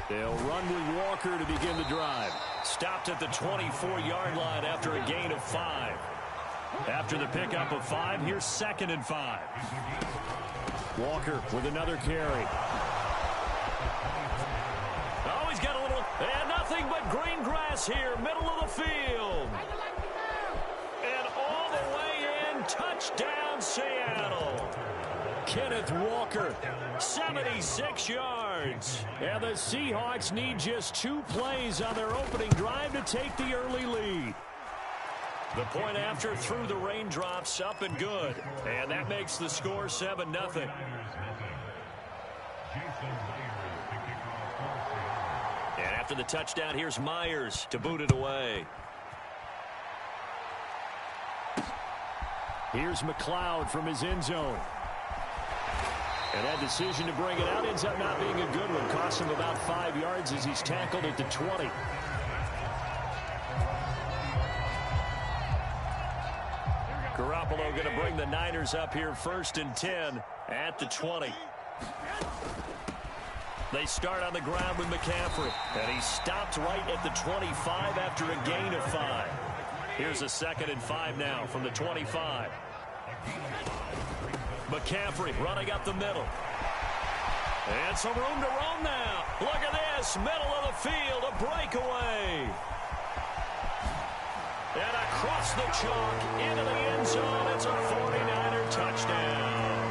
They'll run with Walker to begin the drive. Stopped at the 24-yard line after a gain of 5. After the pickup of 5, here's 2nd and 5. Walker with another carry. Oh, he's got a little, and nothing but green grass here, middle of the field. And all the way in, touchdown Seattle. Kenneth Walker, 76 yards. And the Seahawks need just 2 plays on their opening drive to take the early lead. The point after through the raindrops, up and good. And that makes the score 7-0. And after the touchdown, here's Myers to boot it away. Here's McLeod from his end zone. And that decision to bring it out ends up not being a good one. Cost him about 5 yards as he's tackled at the 20. Garoppolo going to bring the Niners up here 1st and 10 at the 20. They start on the ground with McCaffrey. And he stopped right at the 25 after a gain of 5. Here's a 2nd and 5 now from the 25. McCaffrey running up the middle. And some room to roam now. Look at this. Middle of the field. A breakaway. And across the chalk into the end zone. It's a 49er touchdown.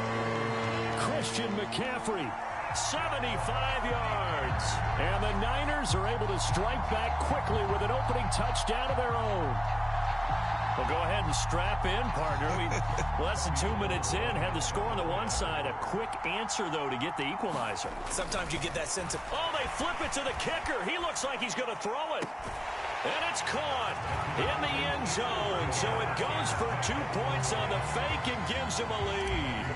Christian McCaffrey, 75 yards. And the Niners are able to strike back quickly with an opening touchdown of their own. Well, go ahead and strap in, partner. Less than 2 minutes in, had the score on the one side. A quick answer, though, to get the equalizer. Sometimes you get that sense of... Oh, they flip it to the kicker. He looks like he's going to throw it. And it's caught in the end zone. So it goes for 2 points on the fake and gives him a lead.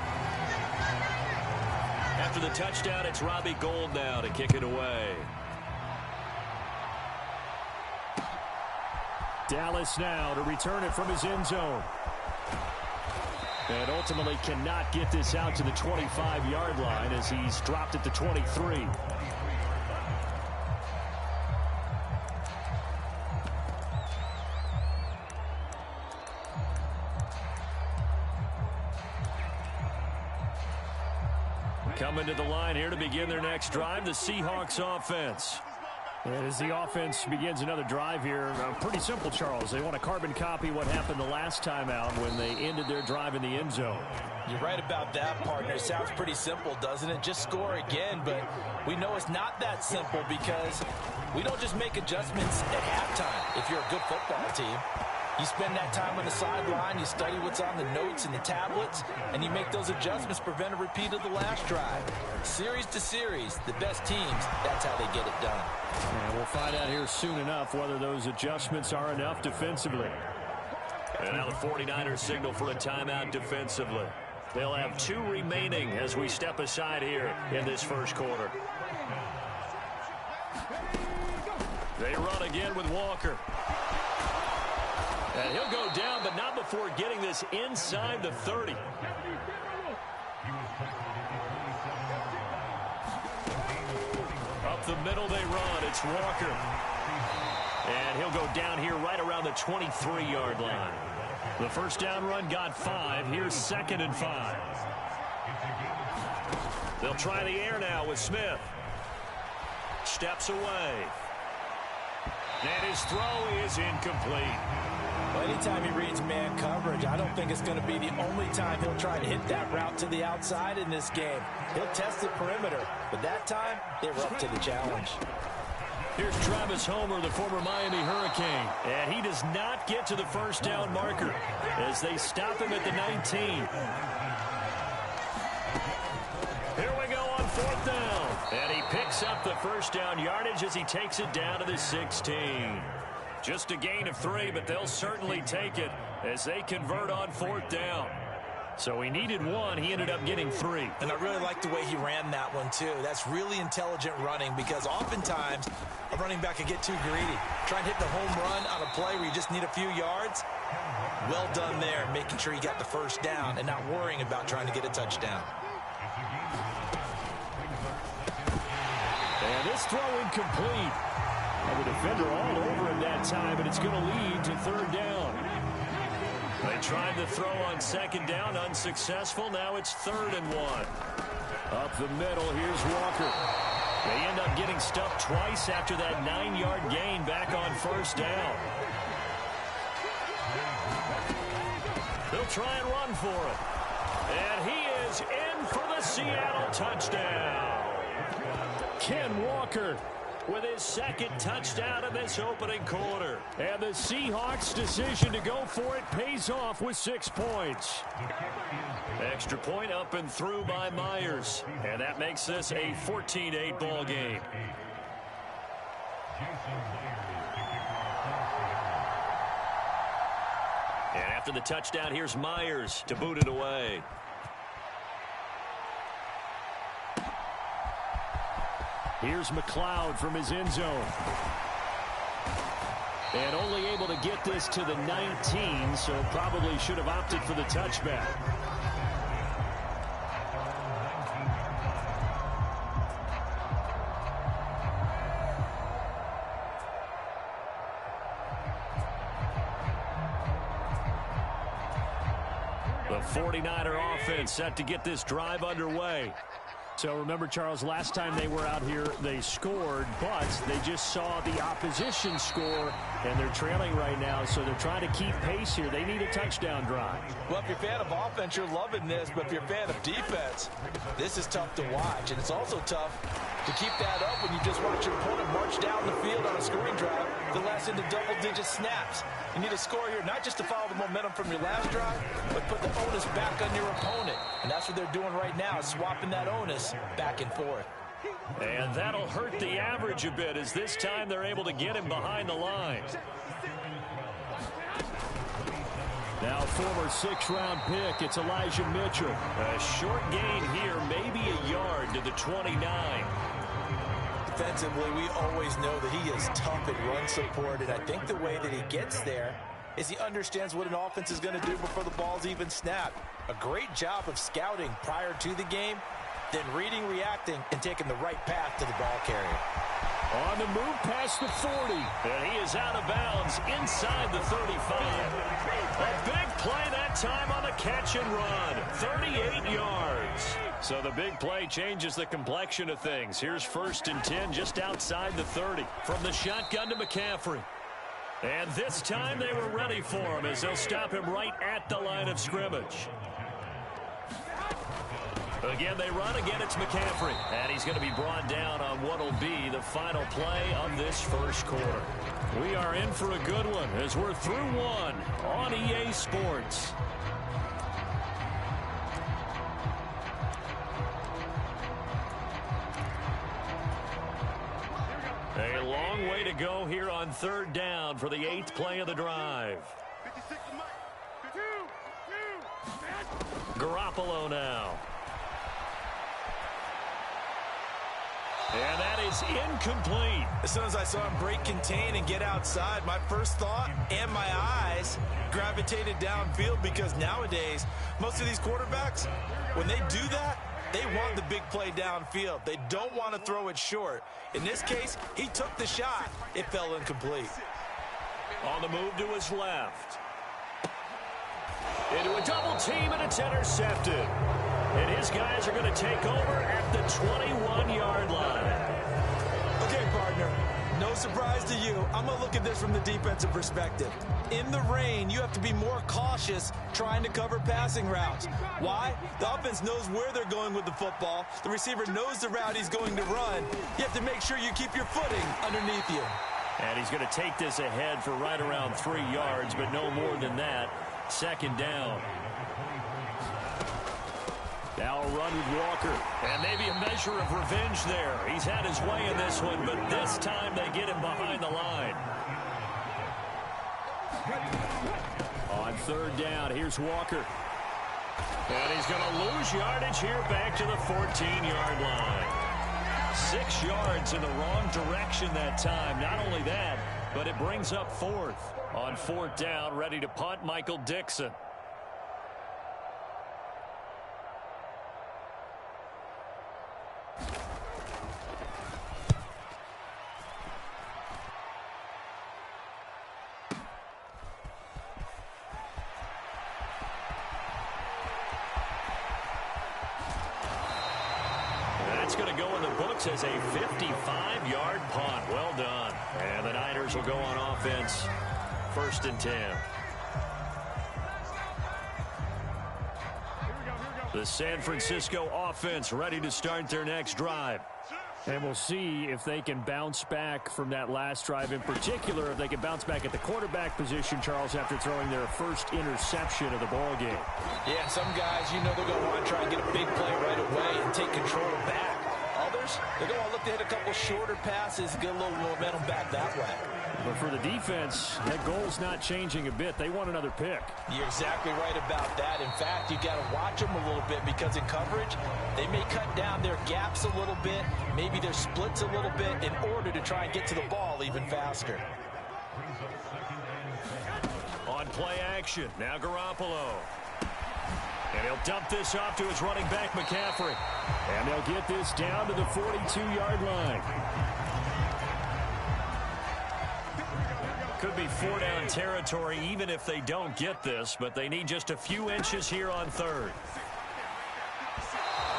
After the touchdown, it's Robbie Gould now to kick it away. Dallas now to return it from his end zone. And ultimately cannot get this out to the 25-yard line as he's dropped at the 23. Coming to the line here to begin their next drive, the Seahawks offense. And as the offense begins another drive here, pretty simple, Charles. They want to carbon copy what happened the last time out when they ended their drive in the end zone. You're right about that, partner. Sounds pretty simple, doesn't it? Just score again, but we know it's not that simple because we don't just make adjustments at halftime if you're a good football team. You spend that time on the sideline, you study what's on the notes and the tablets, and you make those adjustments to prevent a repeat of the last drive. Series to series, the best teams, that's how they get it done. And we'll find out here soon enough whether those adjustments are enough defensively. And now the 49ers signal for a timeout defensively. They'll have 2 remaining as we step aside here in this first quarter. They run again with Walker. And he'll go down, but not before getting this inside the 30. Up the middle they run. It's Walker. And he'll go down here right around the 23-yard line. The first down run got 5. Here's 2nd and 5. They'll try the air now with Smith. Steps away. And his throw is incomplete. Well, anytime he reads man coverage, I don't think it's going to be the only time he'll try to hit that route to the outside in this game. He'll test the perimeter, but that time, they were up to the challenge. Here's Travis Homer, the former Miami Hurricane, and he does not get to the first down marker as they stop him at the 19. Here we go on 4th down, and he picks up the first down yardage as he takes it down to the 16. Just a gain of 3, but they'll certainly take it as they convert on 4th down. So he needed 1. He ended up getting 3. And I really like the way he ran that one, too. That's really intelligent running because oftentimes a running back can get too greedy. Try and hit the home run on a play where you just need a few yards. Well done there, making sure he got the first down and not worrying about trying to get a touchdown. And this throw incomplete. And the defender all over him that time, and it's going to lead to third down. They tried to throw on second down, unsuccessful. Now it's 3rd and 1. Up the middle, here's Walker. They end up getting stuffed twice after that 9-yard gain back on first down. They'll try and run for it. And he is in for the Seattle touchdown. Ken Walker with his 2nd touchdown in this opening quarter. And the Seahawks' decision to go for it pays off with 6 points. Extra point up and through by Myers. And that makes this a 14-8 ball game. And after the touchdown, here's Myers to boot it away. Here's McLeod from his end zone. And only able to get this to the 19, so probably should have opted for the touchback. The 49er offense set to get this drive underway. So remember, Charles, last time they were out here, they scored, but they just saw the opposition score, and they're trailing right now, so they're trying to keep pace here. They need a touchdown drive. Well, if you're a fan of offense, you're loving this, but if you're a fan of defense, this is tough to watch, and it's also tough to keep that up when you just watch your opponent march down the field on a scoring drive that lasts into double-digit snaps. You need a score here, not just to follow the momentum from your last drive, but put the onus back on your opponent. And that's what they're doing right now, swapping that onus back and forth. And that'll hurt the average a bit, as this time they're able to get him behind the line. Now former 6th-round pick, it's Elijah Mitchell. A short gain here, maybe a yard to the 29. Defensively, we always know that he is tough at run support, and I think the way that he gets there is he understands what an offense is going to do before the ball's even snapped. A great job of scouting prior to the game, then reading, reacting, and taking the right path to the ball carrier. On the move past the 40, and he is out of bounds inside the 35. A big play that time on the catch and run, 38 yards. So the big play changes the complexion of things. Here's 1st and 10 just outside the 30. From the shotgun to McCaffrey. And this time they were ready for him as they'll stop him right at the line of scrimmage. Again, they run. Again, it's McCaffrey. And he's going to be brought down on what will be the final play of this first quarter. We are in for a good one as we're through one on EA Sports. A long way to go here on 3rd down for the 8th play of the drive. Garoppolo now. And that is incomplete. As soon as I saw him break contain and get outside, my first thought and my eyes gravitated downfield, because nowadays, most of these quarterbacks, when they do that, they want the big play downfield. They don't want to throw it short. In this case, he took the shot. It fell incomplete. On the move to his left. Into a double team, and it's intercepted. And his guys are going to take over at the 21-yard line. Okay, partner, no surprise to you. I'm going to look at this from the defensive perspective. In the rain, you have to be more cautious trying to cover passing routes. Why? The offense knows where they're going with the football. The receiver knows the route he's going to run. You have to make sure you keep your footing underneath you. And he's going to take this ahead for right around 3 yards, but no more than that. 2nd down. Now a run with Walker. And maybe a measure of revenge there. He's had his way in this one, but this time they get him behind the line. On 3rd down, here's Walker. And he's going to lose yardage here back to the 14-yard line. 6 yards in the wrong direction that time. Not only that, but it brings up 4th. On 4th down, ready to punt, Michael Dixon. that's going to go in the books as a 55-yard punt. Well done. And the Niners will go on offense. 1st and 10. The San Francisco offense ready to start their next drive. And we'll see if they can bounce back from that last drive, in particular, if they can bounce back at the quarterback position, Charles, after throwing their first interception of the ball game. Yeah, some guys, you know, they're going to want to try and get a big play right away and take control back. Others, they're going to look to hit a couple shorter passes, get a little momentum back that way. But for the defense, that goal's not changing a bit. They want another pick. You're exactly right about that. In fact, you got to watch them a little bit because in coverage, they may cut down their gaps a little bit, maybe their splits a little bit in order to try and get to the ball even faster. On play action, now Garoppolo. And he'll dump this off to his running back, McCaffrey. And they'll get this down to the 42-yard line. Could be 4-down territory even if they don't get this, but they need just a few inches here on 3rd.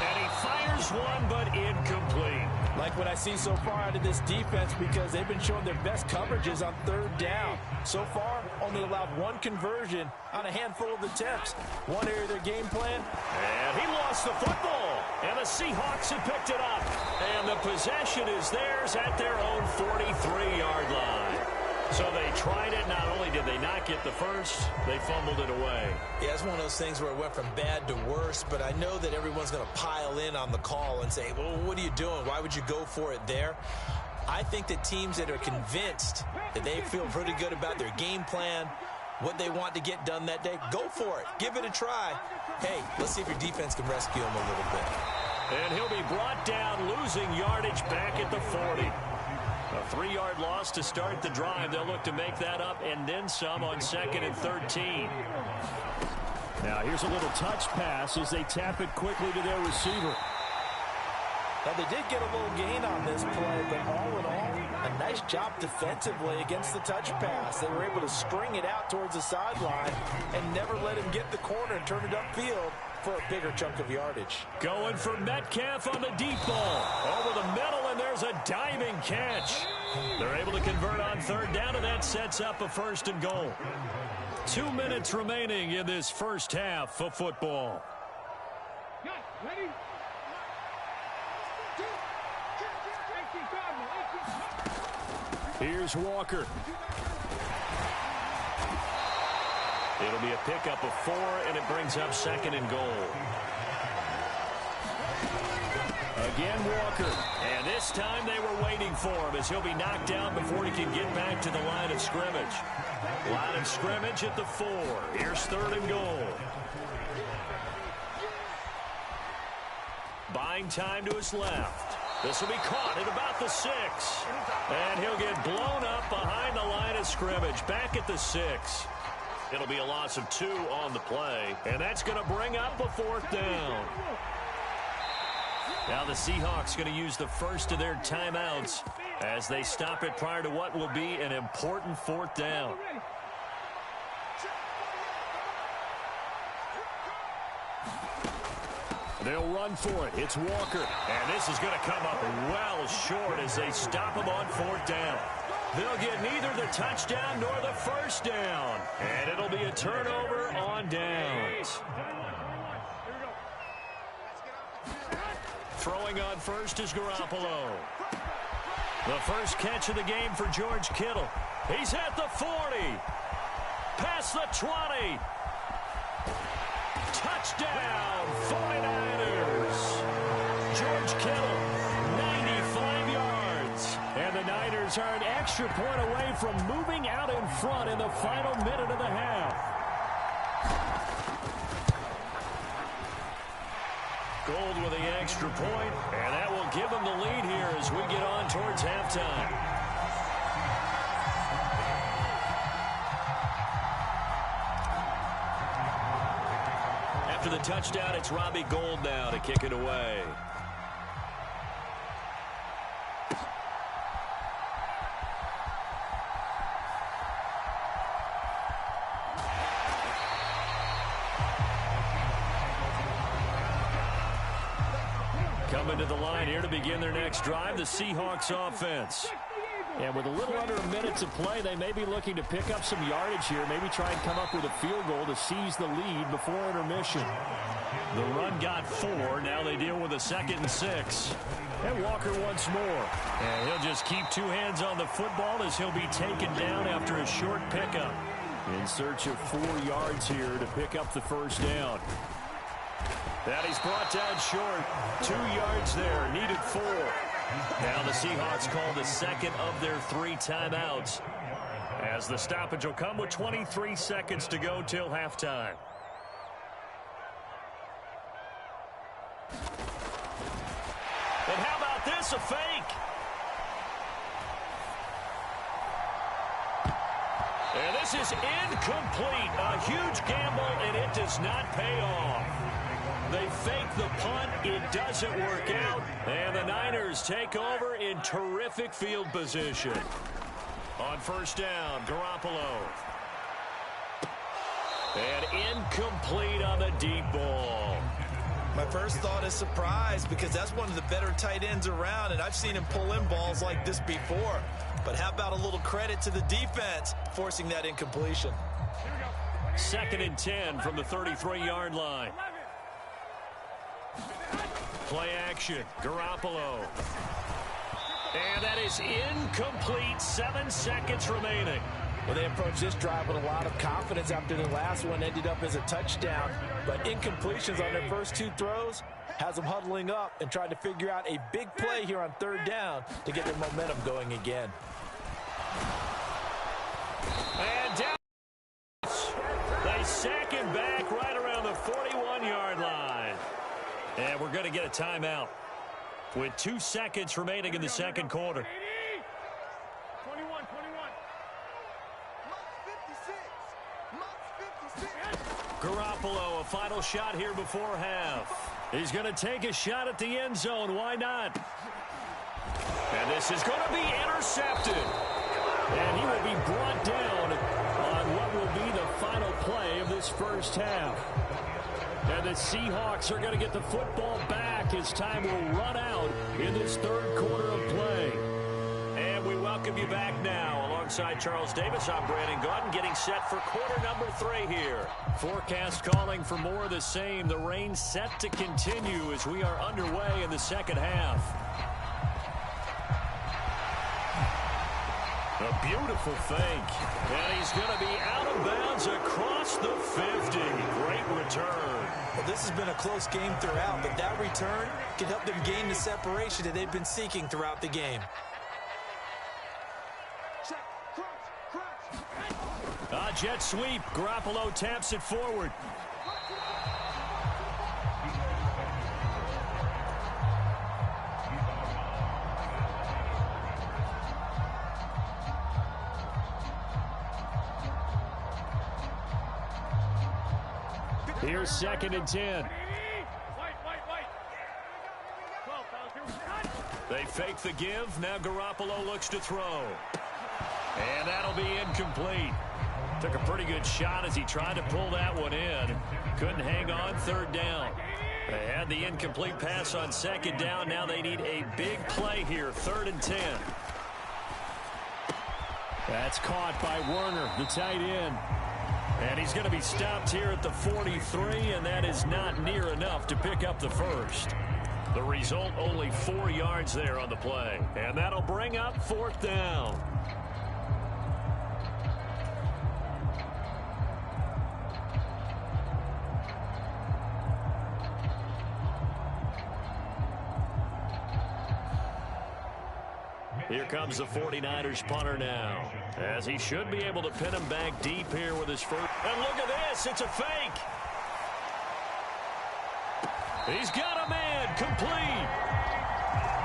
And he fires one, but incomplete. Like what I see so far out of this defense, because they've been showing their best coverages on 3rd down. So far, only allowed 1 conversion on a handful of attempts. One area of their game plan. And he lost the football. And the Seahawks have picked it up. And the possession is theirs at their own 43-yard line. So they tried it. Not only did they not get the first, they fumbled it away. Yeah, it's one of those things where it went from bad to worse, but I know that everyone's going to pile in on the call and say, well, what are you doing? Why would you go for it there? I think that teams that are convinced that they feel pretty good about their game plan, what they want to get done that day, go for it. Give it a try. Hey, let's see if your defense can rescue them a little bit. And he'll be brought down, losing yardage back at the 40. A 3-yard loss to start the drive. They'll look to make that up and then some on 2nd and 13. Now here's a little touch pass as they tap it quickly to their receiver. Now they did get a little gain on this play, but all in all, a nice job defensively against the touch pass. They were able to string it out towards the sideline and never let him get the corner and turn it upfield for a bigger chunk of yardage. Going for Metcalf on the deep ball. Over the middle, and there's a diving catch. They're able to convert on 3rd down, and that sets up a 1st and goal. 2 minutes remaining in this first half of football. Ready? Here's Walker. It'll be a pickup of 4, and it brings up 2nd and goal. Again, Walker. And this time they were waiting for him as he'll be knocked down before he can get back to the line of scrimmage. Line of scrimmage at the 4. Here's 3rd and goal. Buying time to his left. This will be caught at about the 6. And he'll get blown up behind the line of scrimmage. Back at the 6. It'll be a loss of 2 on the play. And that's going to bring up a 4th down. Now the Seahawks going to use the first of their timeouts as they stop it prior to what will be an important 4th down. They'll run for it. It's Walker. And this is going to come up well short as they stop him on 4th down. They'll get neither the touchdown nor the 1st down. And it'll be a turnover on downs. Throwing on first is Garoppolo. The first catch of the game for George Kittle. He's at the 40. Past the 20. Touchdown, 49ers. George Kittle, 95 yards. And the Niners are an extra point away from moving out in front in the final minute of the half. Gold with the extra point, and that will give them the lead here as we get on towards halftime. After the touchdown, it's Robbie Gould now to kick it away. Coming to the line here to begin their next drive, the Seahawks offense. And with a little under a minute to play, they may be looking to pick up some yardage here, maybe try and come up with a field goal to seize the lead before intermission. The run got 4. Now they deal with a 2nd and 6. And Walker once more. And he'll just keep 2 hands on the football as he'll be taken down after a short pickup. In search of 4 yards here to pick up the first down. That he's brought down short. 2 yards there. Needed 4. Now the Seahawks call the second of their 3 timeouts, as the stoppage will come with 23 seconds to go till halftime. And how about this, a fake? And this is incomplete. A huge gamble, and it does not pay off. They fake the punt. It doesn't work out. And the Niners take over in terrific field position. On first down, Garoppolo. And incomplete on the deep ball. My first thought is surprise, because that's one of the better tight ends around, and I've seen him pull in balls like this before. But how about a little credit to the defense forcing that incompletion? 2nd and 10 from the 33-yard line. Play action, Garoppolo. And that is incomplete. 7 seconds remaining. Well, they approached this drive with a lot of confidence after the last one ended up as a touchdown. But incompletions on their first 2 throws has them huddling up and trying to figure out a big play here on 3rd down to get their momentum going again. And down. They sack him back right around the 41-yard line. And we're going to get a timeout with 2 seconds remaining in the second quarter. 21. Garoppolo, a final shot here before half. He's going to take a shot at the end zone. Why not? And this is going to be intercepted. And he will be brought down on what will be the final play of this first half. And the Seahawks are going to get the football back as time will run out in this 3rd quarter of play. And we welcome you back now. Alongside Charles Davis, I'm Brandon Gaudin, getting set for quarter number 3 here. Forecast calling for more of the same. The rain set to continue as we are underway in the second half. A beautiful fake. And he's going to be out of bounds across the 50. Great return. Well, this has been a close game throughout, but that return can help them gain the separation that they've been seeking throughout the game. Jet sweep. Garoppolo taps it forward. Here's 2nd and 10. They fake the give. Now Garoppolo looks to throw. And that'll be incomplete. Took a pretty good shot as he tried to pull that one in. Couldn't hang on. 3rd down. They had the incomplete pass on 2nd down. Now they need a big play here. 3rd and 10. That's caught by Werner, the tight end. And he's going to be stopped here at the 43, and that is not near enough to pick up the first. The result, only 4 yards there on the play. And that'll bring up 4th down. Here comes the 49ers punter now, as he should be able to pin him back deep here with his first. And look at this, it's a fake. He's got a man, complete.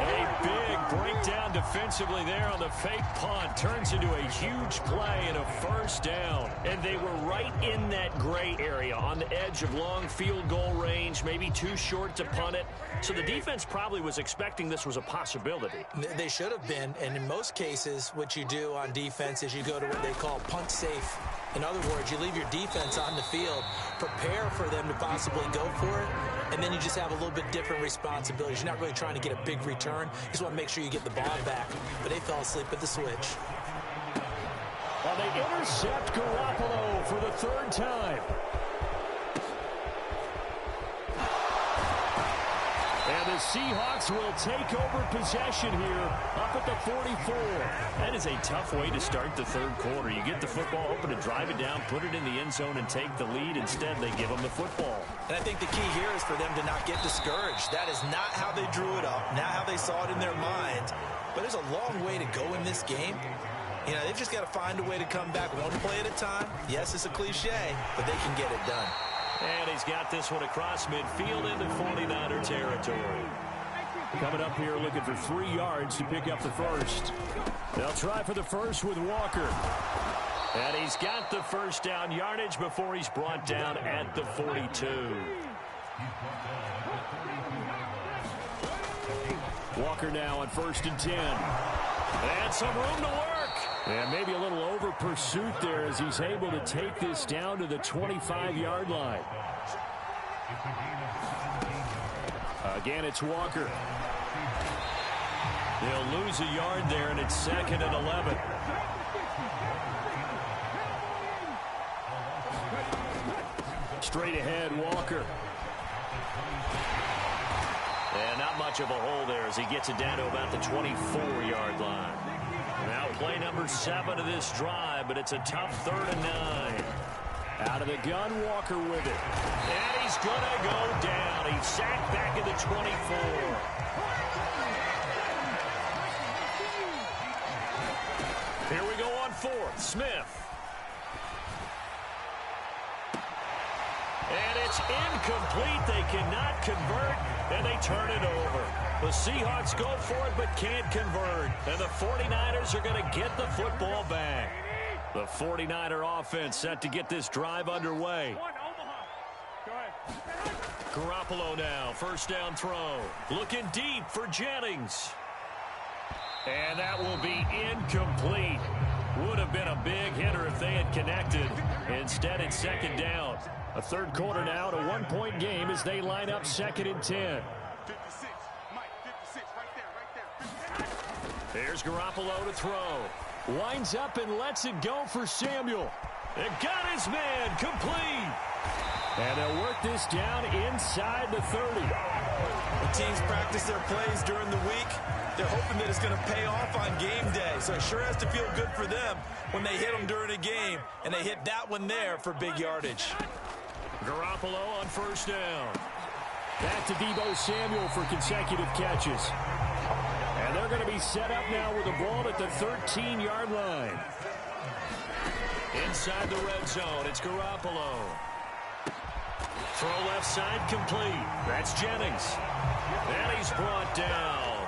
A big breakdown defensively there on the fake punt. Turns into a huge play and a first down. And they were right in that gray area on the edge of long field goal range, maybe too short to punt it. So the defense probably was expecting this was a possibility. They should have been, and in most cases, what you do on defense is you go to what they call punt safe. In other words, you leave your defense on the field, prepare for them to possibly go for it, and then you just have a little bit different responsibilities. You're not really trying to get a big return. You just want to make sure you get the ball back. But they fell asleep at the switch. Well, they intercept Garoppolo for the third time. And the Seahawks will take over possession here up at the 44. That is a tough way to start the third quarter. You get the football, hoping to drive it down, put it in the end zone, and take the lead. Instead, they give them the football. And I think the key here is for them to not get discouraged. That is not how they drew it up, not how they saw it in their mind. But there's a long way to go in this game. You know, they've just got to find a way to come back one play at a time. Yes, it's a cliche, but they can get it done. And he's got this one across midfield into 49er territory. Coming up here looking for 3 yards to pick up the first. They'll try for the first with Walker. And he's got the first down yardage before he's brought down at the 42. Walker now on 1st and 10. And some room to work. And maybe a little over pursuit there as he's able to take this down to the 25-yard line. Again, it's Walker. They'll lose a yard there, and it's 2nd and 11. Straight ahead, Walker. And not much of a hole there as he gets it down to about the 24-yard line. Now play number 7 of this drive, but it's a tough 3rd and 9. Out of the gun, Walker with it. And he's going to go down. He's sacked back at the 24. Here we go on 4th. Smith. And it's incomplete. They cannot convert, and they turn it over. The Seahawks go for it but can't convert. And the 49ers are going to get the football back. The 49er offense set to get this drive underway. Garoppolo now, first down throw. Looking deep for Jennings. And that will be incomplete. Would have been a big hitter if they had connected. Instead, it's 2nd down. A third quarter now, a 1-point game as they line up 2nd and 10. There's Garoppolo to throw. Winds up and lets it go for Samuel. It got his man complete. And they'll work this down inside the 30. When teams practice their plays during the week, they're hoping that it's going to pay off on game day. So it sure has to feel good for them when they hit them during a game. And they hit that one there for big yardage. Garoppolo on first down. Back to Deebo Samuel for consecutive catches. And they're going to be set up now with the ball at the 13-yard line. Inside the red zone, it's Garoppolo. Throw left side complete. That's Jennings. And he's brought down.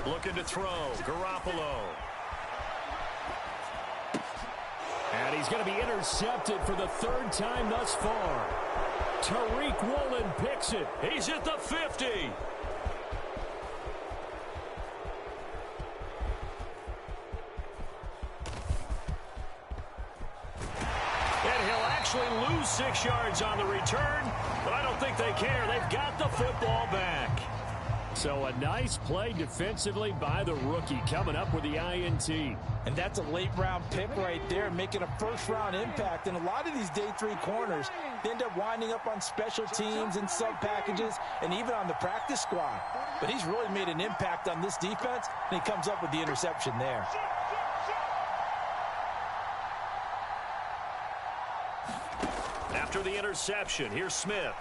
Looking to throw. Garoppolo. And he's going to be intercepted for the 3rd time thus far. Tariq Woolen picks it. He's at the 50. And he'll actually lose 6 yards on the return, but I don't think they care. They've got the football back. So a nice play defensively by the rookie, coming up with the INT. And that's a late-round pick right there, making a first-round impact. And a lot of these day 3 corners, they end up winding up on special teams and sub-packages and even on the practice squad. But he's really made an impact on this defense, and he comes up with the interception there. After the interception, here's Smith.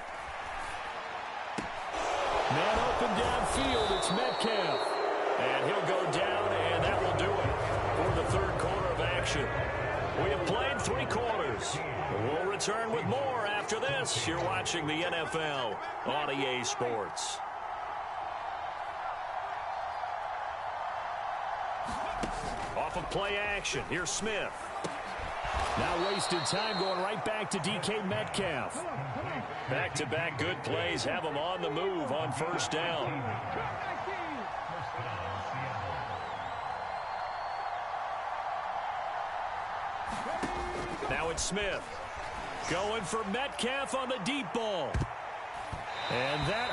Man open downfield, it's Metcalf. And he'll go down, and that will do it for the 3rd quarter of action. We have played 3 quarters. We'll return with more after this. You're watching the NFL on EA Sports. Off of play action, here's Smith. Now wasted time going right back to DK Metcalf. Back-to-back good plays have him on the move on first down. Now it's Smith. Going for Metcalf on the deep ball. And that,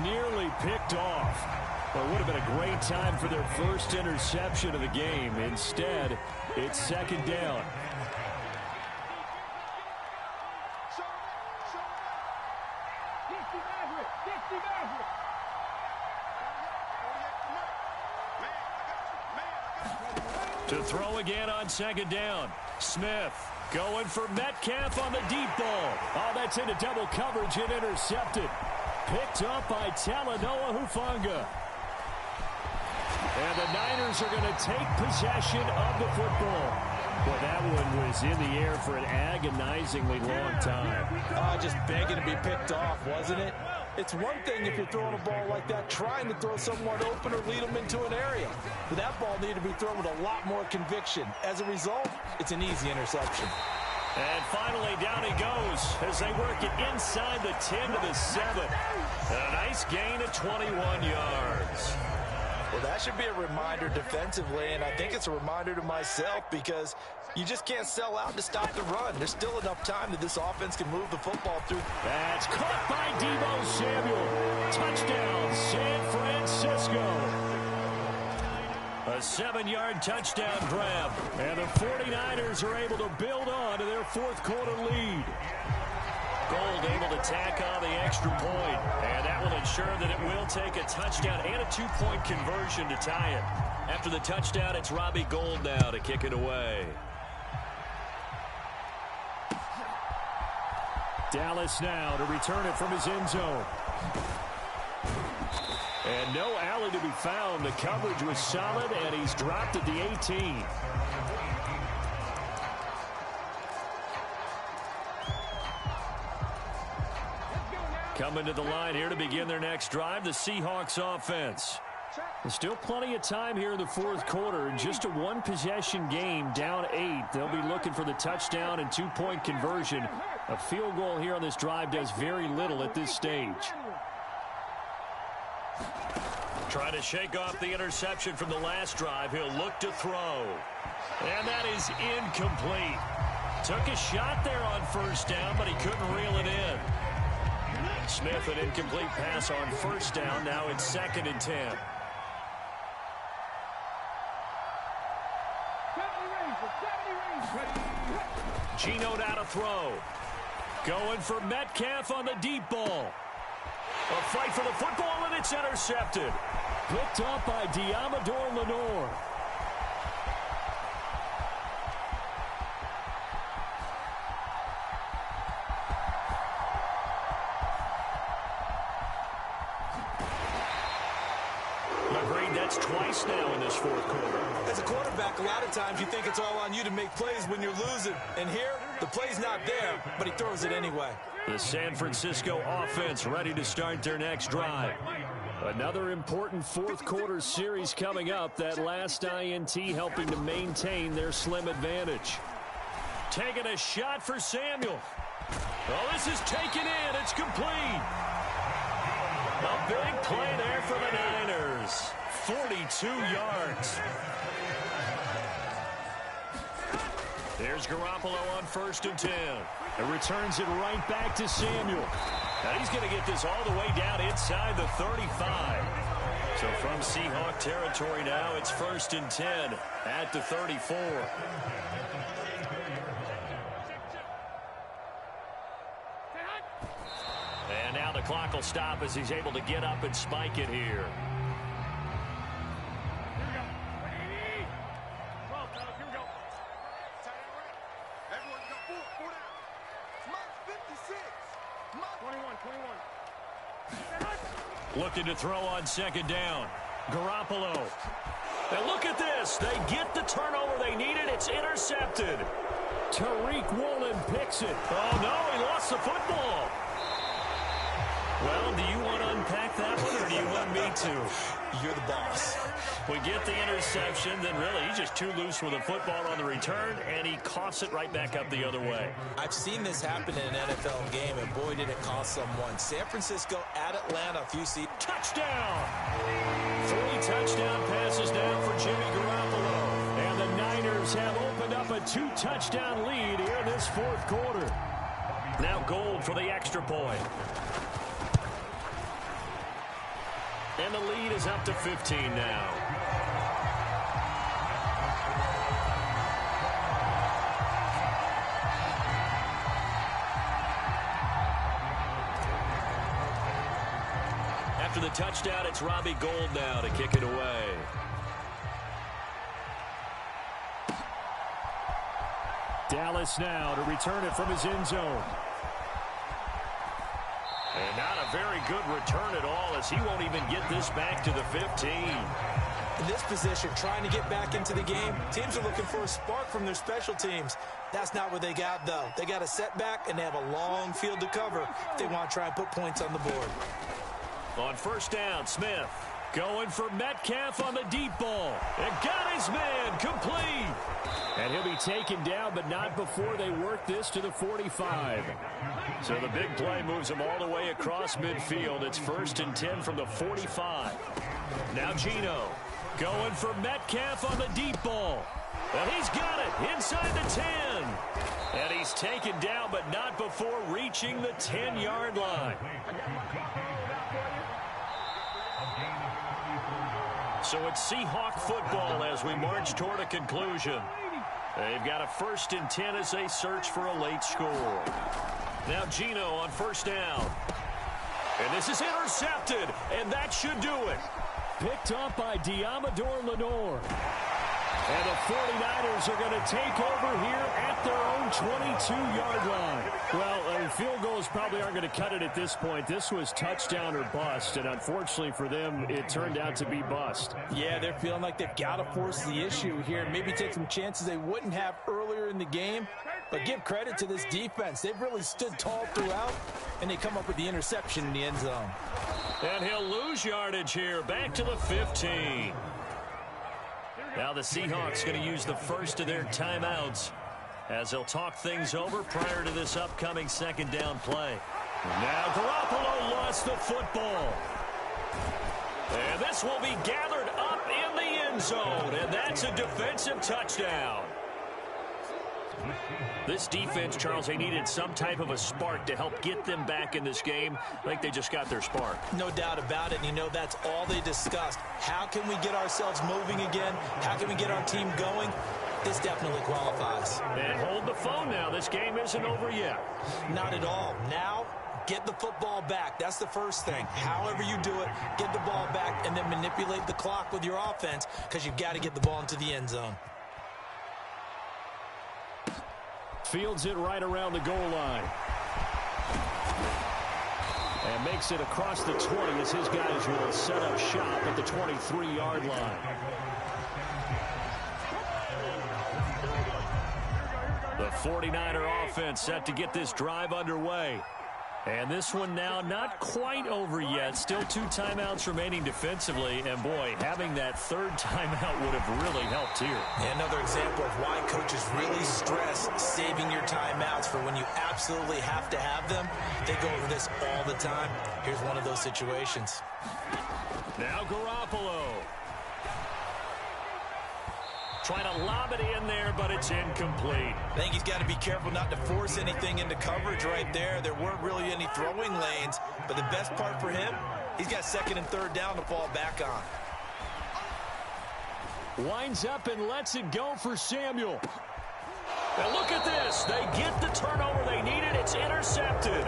nearly picked off. Well, it would have been a great time for their first interception of the game. Instead, it's second down. To throw again on second down. Smith going for Metcalf on the deep ball. Oh, that's into double coverage and intercepted. Picked up by Talanoa Hufanga. And the Niners are going to take possession of the football. Well, that one was in the air for an agonizingly long time. Just begging to be picked off, wasn't it? It's one thing if you're throwing a ball like that, trying to throw someone open or lead them into an area. But that ball needed to be thrown with a lot more conviction. As a result, it's an easy interception. And finally, down he goes as they work it inside the 10 to the 7. And a nice gain of 21 yards. Well, that should be a reminder defensively, and I think it's a reminder to myself because you just can't sell out to stop the run. There's still enough time that this offense can move the football through. That's caught by Deebo Samuel. Touchdown, San Francisco. A 7-yard touchdown grab, and the 49ers are able to build on to their fourth quarter lead. Gold able to tack on the extra point, and that will ensure that it will take a touchdown and a 2-point conversion to tie it. After the touchdown, it's Robbie Gould now to kick it away. Dallas now to return it from his end zone. And no alley to be found. The coverage was solid, and he's dropped at the 18. Coming to the line here to begin their next drive, the Seahawks offense. There's still plenty of time here in the fourth quarter. Just a one-possession game, down 8. They'll be looking for the touchdown and 2-point conversion. A field goal here on this drive does very little at this stage. Trying to shake off the interception from the last drive. He'll look to throw. And that is incomplete. Took a shot there on first down, but he couldn't reel it in. Smith, an incomplete pass on first down. Now it's 2nd and 10. Geno now to throw. Going for Metcalf on the deep ball. A fight for the football, and it's intercepted. Picked up by Diamador Lenore. That's twice now in this fourth quarter. As a quarterback, a lot of times you think it's all on you to make plays when you're losing. And here, the play's not there, but he throws it anyway. The San Francisco offense ready to start their next drive. Another important fourth quarter series coming up. That last INT helping to maintain their slim advantage. Taking a shot for Samuel. Oh, this is taken in. It's complete. A big play there for the Niners. 42 yards. There's Garoppolo on 1st and 10. It returns it right back to Samuel. Now he's going to get this all the way down inside the 35. So from Seahawk territory now, it's 1st and 10 at the 34. And now the clock will stop as he's able to get up and spike it here. Looking to throw on 2nd down. Garoppolo. And look at this. They get the turnover they needed. It's intercepted. Tariq Woolen picks it. Oh, no, he lost the football. Well, do you want to unpack that one, or do you want me to? You're the boss. We get the interception, then really he's just too loose with the football on the return, and he coughs it right back up the other way. I've seen this happen in an NFL game, and boy, did it cost someone. San Francisco at Atlanta, a few seats. Touchdown! 3 touchdown passes now for Jimmy Garoppolo. And the Niners have opened opened up a 2-touchdown lead here in this fourth quarter. Now Gold for the extra point. And the lead is up to 15 now. After the touchdown, it's Robbie Gould now to kick it away. Dallas now to return it from his end zone. And not a very good return at all, as he won't even get this back to the 15. In this position, trying to get back into the game, teams are looking for a spark from their special teams. That's not what they got, though. They got a setback, and they have a long field to cover if they want to try and put points on the board. On first down, Smith going for Metcalf on the deep ball. And got his man complete. And he'll be taken down, but not before they work this to the 45. So the big play moves him all the way across midfield. It's 1st and 10 from the 45. Now Geno going for Metcalf on the deep ball. And he's got it inside the 10. And he's taken down, but not before reaching the 10-yard line. So it's Seahawk football as we march toward a conclusion. They've got a 1st and 10 as they search for a late score. Now Geno on first down. And this is intercepted, and that should do it. Picked up by Diamador Lenore. And the 49ers are going to take over here at their own 22-yard line. Well, field goals probably aren't going to cut it at this point. This was touchdown or bust, and unfortunately for them, it turned out to be bust. Yeah, they're feeling like they've got to force the issue here. Maybe take some chances they wouldn't have earlier in the game. But give credit to this defense. They've really stood tall throughout, and they come up with the interception in the end zone. And he'll lose yardage here, back to the 15. Now the Seahawks going to use the first of their timeouts as they'll talk things over prior to this upcoming second down play. Now Garoppolo lost the football. And this will be gathered up in the end zone, and that's a defensive touchdown. This defense, Charles, they needed some type of a spark to help get them back in this game. I think they just got their spark. No doubt about it. And you know, that's all they discussed. How can we get ourselves moving again? How can we get our team going? This definitely qualifies. And hold the phone now. This game isn't over yet. Not at all. Now, get the football back. That's the first thing. However you do it, get the ball back and then manipulate the clock with your offense because you've got to get the ball into the end zone. Fields it right around the goal line. And makes it across the 20 as his guys will set up shop at the 23-yard line. The 49er offense set to get this drive underway. And this one now not quite over yet. Still 2 timeouts remaining defensively. And, boy, having that third timeout would have really helped here. And another example of why coaches really stress saving your timeouts for when you absolutely have to have them. They go over this all the time. Here's one of those situations. Now Garoppolo. Trying to lob it in there, but it's incomplete. I think he's got to be careful not to force anything into coverage right there. There weren't really any throwing lanes, but the best part for him, he's got 2nd and 3rd down to fall back on. Winds up and lets it go for Samuel. Now look at this. They get the turnover they needed. It's intercepted.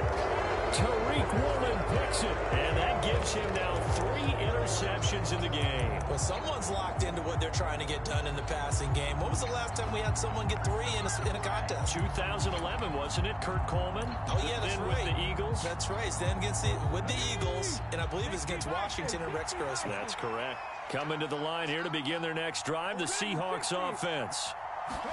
Tariq Woolen picks it. And that gives him now 3 interceptions in the game. Well, someone's locked into what they're trying to get done in the passing game. When was the last time we had someone get 3 in a contest? 2011, wasn't it? Kurt Coleman. Oh, yeah, that's then right. With the Eagles. That's right. Then with the Eagles, and I believe it's against Washington and Rex Grossman. That's correct. Coming to the line here to begin their next drive, the Seahawks offense.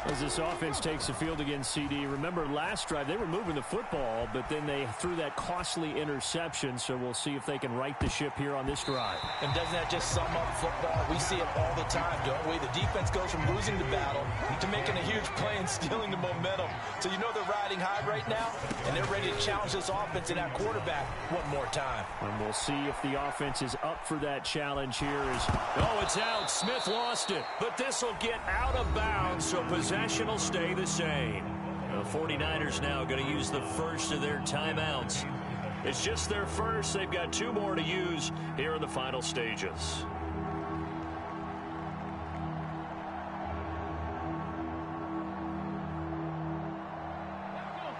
As this offense takes the field against CD, remember last drive they were moving the football, but then they threw that costly interception, so we'll see if they can right the ship here on this drive. And doesn't that just sum up football? We see it all the time, don't we? The defense goes from losing the battle to making a huge play and stealing the momentum. So you know they're riding high right now, and they're ready to challenge this offense and that quarterback one more time. And we'll see if the offense is up for that challenge here. Oh, it's out. Smith lost it, but this will get out of bounds, so possession will stay the same. The 49ers now going to use the first of their timeouts. It's just their first. They've got 2 more to use here in the final stages.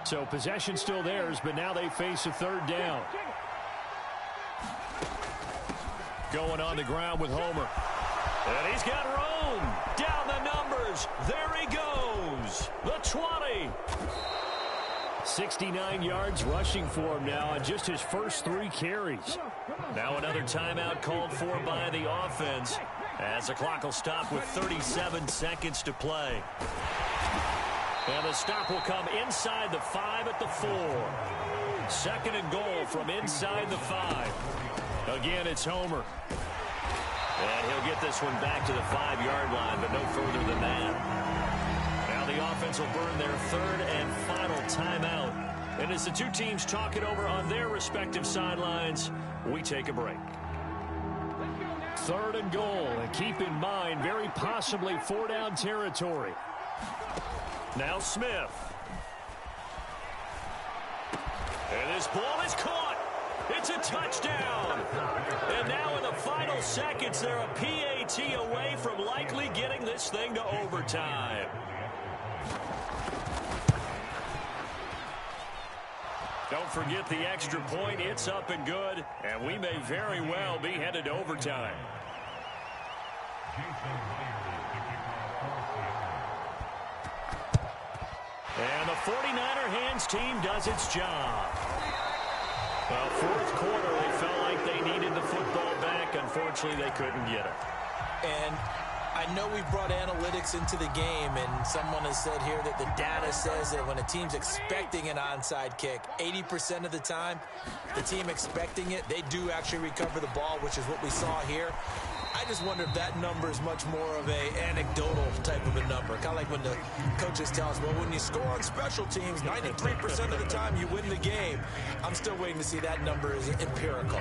So possession still theirs, but now they face a 3rd down. Going on the ground with Homer. And he's got room. Down the numbers. There he goes. The 20. 69 yards rushing for him now on just his first 3 carries. Now another timeout called for by the offense as the clock will stop with 37 seconds to play. And the stop will come inside the 5 at the 4. 2nd and goal from inside the 5. Again, it's Homer. And he'll get this one back to the 5-yard line, but no further than that. Now the offense will burn their 3rd and final timeout. And as the 2 teams talk it over on their respective sidelines, we take a break. 3rd and goal. And keep in mind, very possibly 4-down territory. Now Smith. And this ball is caught. It's a touchdown. And now in the final seconds, they're a PAT away from likely getting this thing to overtime. Don't forget the extra point. It's up and good. And we may very well be headed to overtime. And the 49er hands team does its job. Well, 4th quarter, they felt like they needed the football back. Unfortunately, they couldn't get it. And I know we brought analytics into the game, and someone has said here that the data says that when a team's expecting an onside kick, 80% of the time, the team expecting it, they do actually recover the ball, which is what we saw here. I just wonder if that number is much more of a anecdotal type of a number. Kind of like when the coaches tell us, well, when you score on special teams, 93% of the time you win the game. I'm still waiting to see that number is empirical.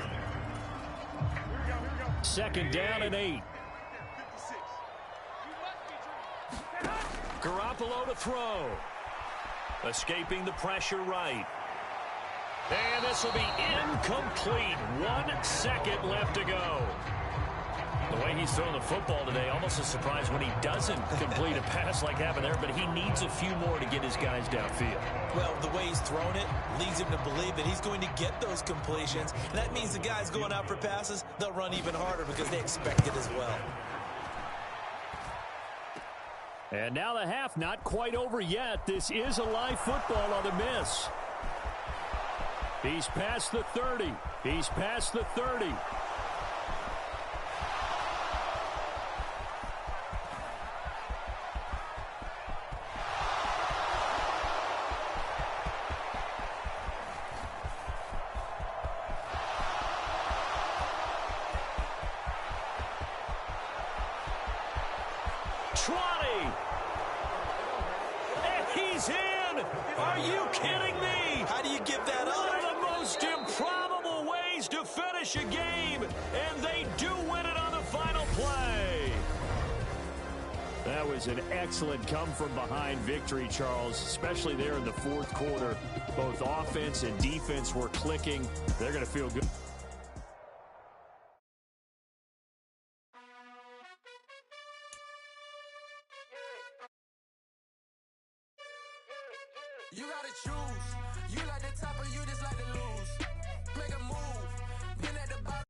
2nd down and 8. Garoppolo to throw. Escaping the pressure right. And this will be incomplete. 1 second left to go. The way he's throwing the football today, almost a surprise when he doesn't complete a pass like happened there, but he needs a few more to get his guys downfield. Well, the way he's thrown it leads him to believe that he's going to get those completions. And that means the guys going out for passes, they'll run even harder because they expect it as well. And now the half not quite over yet. This is a live football on the miss. He's past the 30. He's past the 30. And he's in! Are you kidding me? How do you give that up? One of the most improbable ways to finish a game, and they do win it on the final play. That was an excellent come-from-behind victory, Charles, especially there in the 4th quarter. Both offense and defense were clicking. They're going to feel good. You gotta choose. You like the top or you just like to lose. Make a move. Been at the bottom.